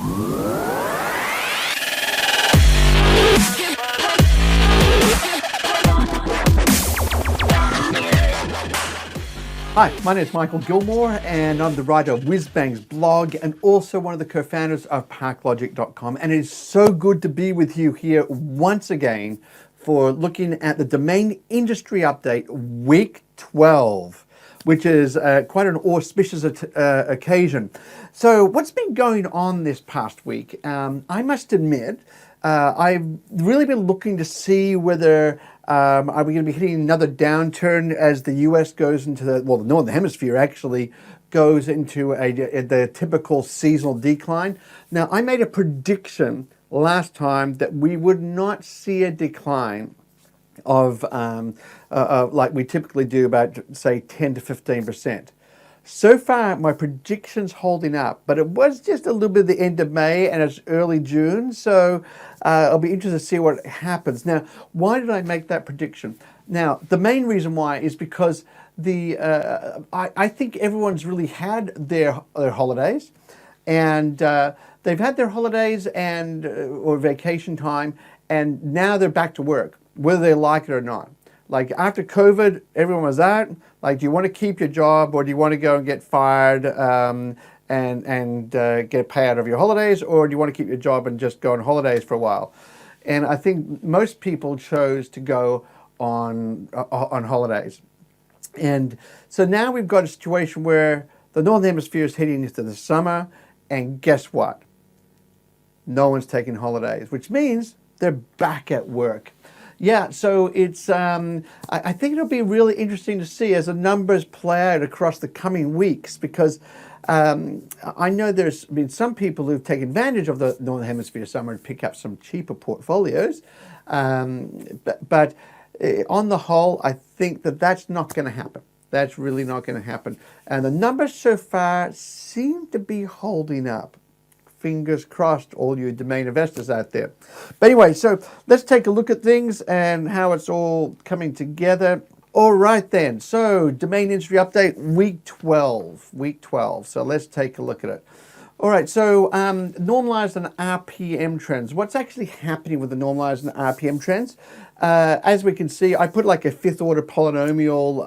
Hi, my name is Michael Gilmore and I'm the writer of WhizBang's blog and also one of the co-founders of ParkLogic.com, and it is so good to be with you here once again for looking at the domain industry update week 12, which is quite an auspicious occasion. So what's been going on this past week? I must admit, I've really been looking to see whether are we going to be hitting another downturn as the US goes into the northern hemisphere actually goes into the typical seasonal decline. Now, I made a prediction last time that we would not see a decline of like we typically do, about say 10 to 15%. So far, my prediction's holding up, but it was just a little bit at the end of May and it's early June, so I'll be interested to see what happens. Now, why did I make that prediction? Now, the main reason why is because I think everyone's really had their holidays, and they've had their holidays and or vacation time, and now they're back to work, whether they like it or not. Like after COVID, everyone was out. Like, do you want to keep your job or do you want to go and get fired and get a payout of your holidays, or do you want to keep your job and just go on holidays for a while? And I think most people chose to go on holidays. And so now we've got a situation where the Northern Hemisphere is heading into the summer, and guess what? No one's taking holidays, which means they're back at work. Yeah, so it's, I think it'll be really interesting to see as the numbers play out across the coming weeks, because I know there's been some people who've taken advantage of the Northern Hemisphere summer to pick up some cheaper portfolios. But on the whole, I think that that's not going to happen. That's really not going to happen. And the numbers so far seem to be holding up. Fingers crossed, all you domain investors out there. But anyway, so let's take a look at things and how it's all coming together. All right then, so domain industry update, week 12. So let's take a look at it. All right, so normalized and RPM trends. What's actually happening with the normalized and RPM trends? As we can see, I put like a fifth order polynomial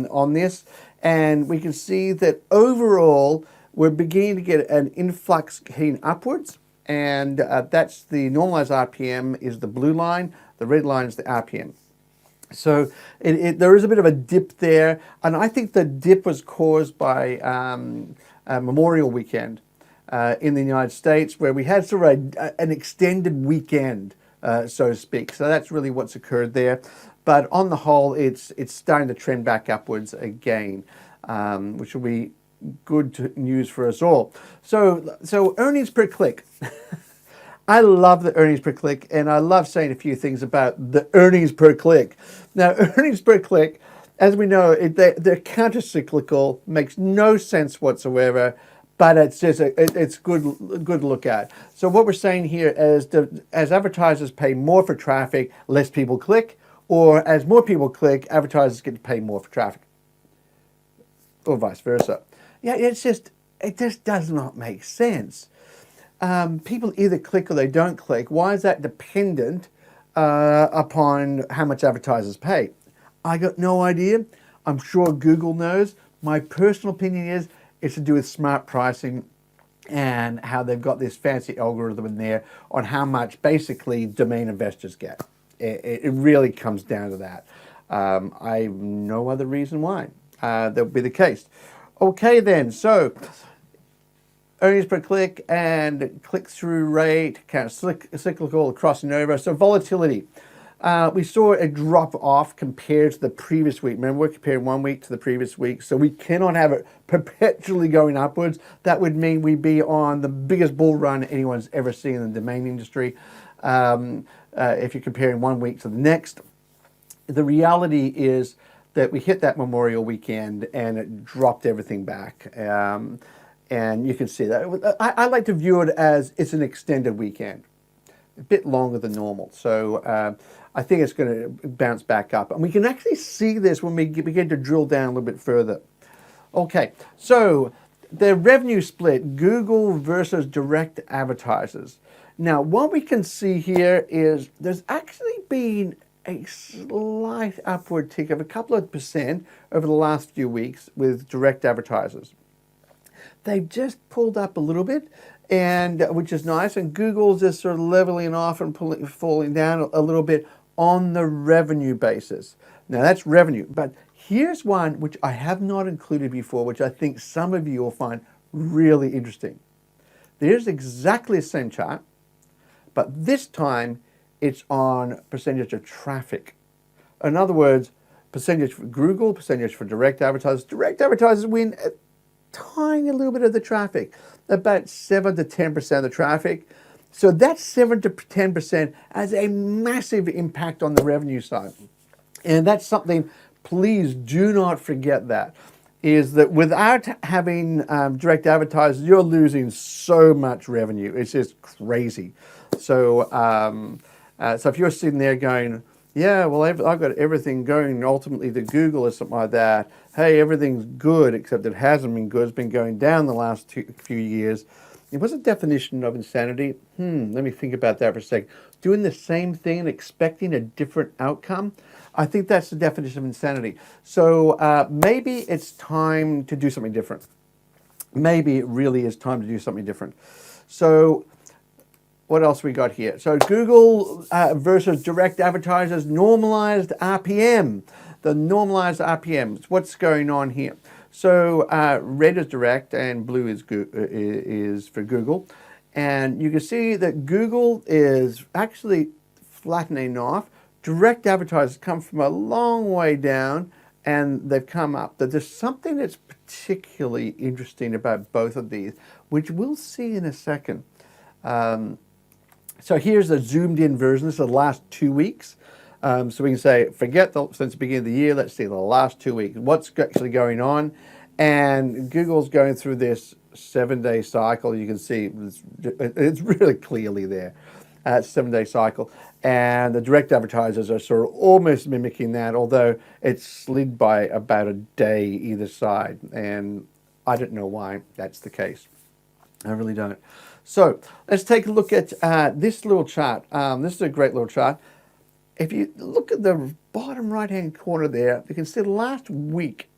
on this, and we can see that overall, we're beginning to get an influx heading upwards, and that's the normalized RPM is the blue line, the red line is the RPM. So there is a bit of a dip there, and I think the dip was caused by Memorial Weekend in the United States, where we had sort of an extended weekend, so to speak. So that's really what's occurred there. But on the whole, it's starting to trend back upwards again, which will be good news for us all. So earnings per click. I love the earnings per click, and I love saying a few things about the earnings per click. Now, earnings per click, as we know, they're counter-cyclical, makes no sense whatsoever, but it's just it's good to look at. So what we're saying here is as advertisers pay more for traffic, less people click, or as more people click, advertisers get to pay more for traffic, or vice versa. Yeah, it just does not make sense. People either click or they don't click. Why is that dependent upon how much advertisers pay? I got no idea. I'm sure Google knows. My personal opinion is it's to do with smart pricing and how they've got this fancy algorithm in there on how much basically domain investors get. It really comes down to that. I have no other reason why that would be the case. Okay then, so earnings per click and click-through rate, kind of cyclical crossing over. So volatility. We saw a drop off compared to the previous week. Remember, we're comparing 1 week to the previous week, so we cannot have it perpetually going upwards. That would mean we'd be on the biggest bull run anyone's ever seen in the domain industry. If you're comparing 1 week to the next, the reality is that we hit that Memorial Weekend and it dropped everything back. And you can see that. I like to view it as it's an extended weekend, a bit longer than normal. So I think it's going to bounce back up. And we can actually see this when we begin to drill down a little bit further. Okay, so their revenue split, Google versus direct advertisers. Now, what we can see here is there's actually been a slight upward tick of a couple of percent over the last few weeks with direct advertisers. They've just pulled up a little bit, and which is nice, and Google's just sort of leveling off and falling down a little bit on the revenue basis. Now that's revenue, but here's one which I have not included before, which I think some of you will find really interesting. There's exactly the same chart, but this time it's on percentage of traffic. In other words, percentage for Google, percentage for direct advertisers. Direct advertisers win a tiny little bit of the traffic, about 7 to 10% of the traffic. So that 7 to 10% has a massive impact on the revenue side. And that's something, please do not forget that, is that without having direct advertisers, you're losing so much revenue. It's just crazy. So, so if you're sitting there going, yeah, well, I've got everything going ultimately to Google or something like that. Hey, everything's good, except it hasn't been good. It's been going down the last few years. What's the definition of insanity? Let me think about that for a second. Doing the same thing and expecting a different outcome? I think that's the definition of insanity. So maybe it's time to do something different. Maybe it really is time to do something different. So what else we got here? So Google versus direct advertisers, normalized RPM. The normalized RPM. What's going on here? So red is direct and blue is for Google. And you can see that Google is actually flattening off. Direct advertisers come from a long way down and they've come up. But there's something that's particularly interesting about both of these, which we'll see in a second. So here's a zoomed in version. This is the last 2 weeks. So we can say, forget since the beginning of the year, let's see the last 2 weeks. What's actually going on? And Google's going through this 7-day cycle. You can see it's really clearly there. 7-day cycle. And the direct advertisers are sort of almost mimicking that, although it's slid by about a day either side. And I don't know why that's the case. I really don't. So let's take a look at this little chart. This is a great little chart. If you look at the bottom right-hand corner there, you can see last week,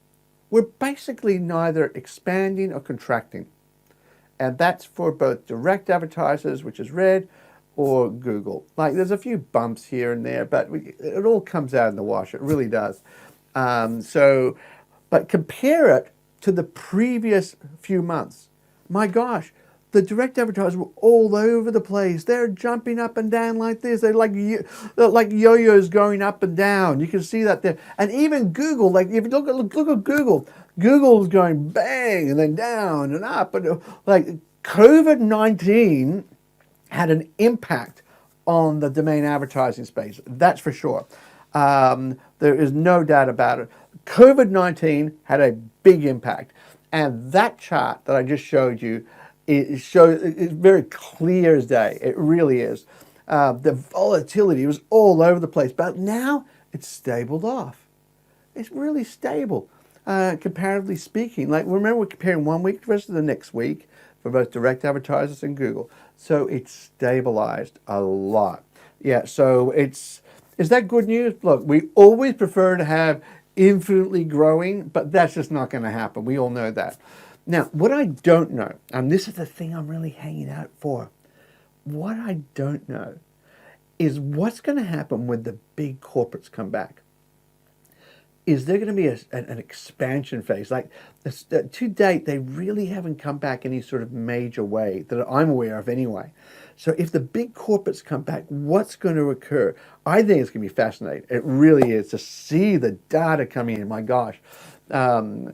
we're basically neither expanding or contracting. And that's for both direct advertisers, which is red, or Google. Like there's a few bumps here and there, but it all comes out in the wash. It really does. But compare it to the previous few months. My gosh, the direct advertisers were all over the place. They're jumping up and down like this. They're like yo-yos going up and down. You can see that there. And even Google, like if you look at Google, Google's going bang and then down and up. And like COVID-19 had an impact on the domain advertising space. That's for sure. There is no doubt about it. COVID-19 had a big impact. And that chart that I just showed you, it's very clear as day. It really is. The volatility was all over the place, but now it's stabled off. It's really stable, comparatively speaking. Like remember, we're comparing 1 week versus the next week for both direct advertisers and Google. So it's stabilized a lot. Yeah. So is that good news? Look, we always prefer to have infinitely growing, but that's just not going to happen. We all know that. Now, what I don't know, and this is the thing I'm really hanging out for, what I don't know is what's going to happen when the big corporates come back. Is there going to be an expansion phase? Like to date, they really haven't come back any sort of major way that I'm aware of anyway. So if the big corporates come back, what's going to occur? I think it's going to be fascinating. It really is to see the data coming in. My gosh. I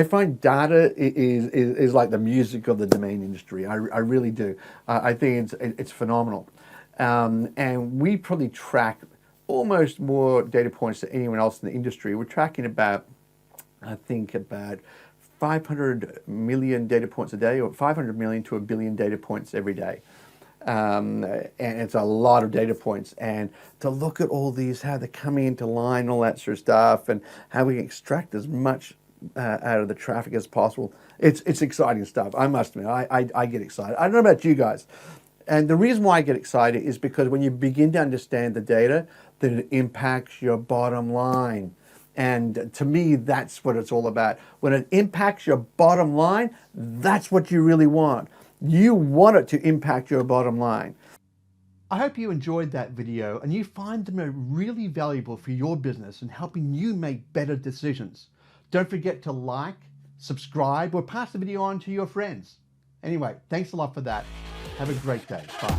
find data is like the music of the domain industry. I really do. I think it's phenomenal. And we probably track almost more data points than anyone else in the industry. We're tracking about 500 million data points a day, or 500 million to 1 billion data points every day. And it's a lot of data points. And to look at all these, how they're coming into line, all that sort of stuff, and how we can extract as much out of the traffic as possible, It's exciting stuff. I must admit, I get excited. I don't know about you guys. And the reason why I get excited is because when you begin to understand the data, then it impacts your bottom line. And to me, that's what it's all about. When it impacts your bottom line, that's what you really want. You want it to impact your bottom line. I hope you enjoyed that video and you find them really valuable for your business and helping you make better decisions. Don't forget to like, subscribe, or pass the video on to your friends. Anyway, thanks a lot for that. Have a great day. Bye.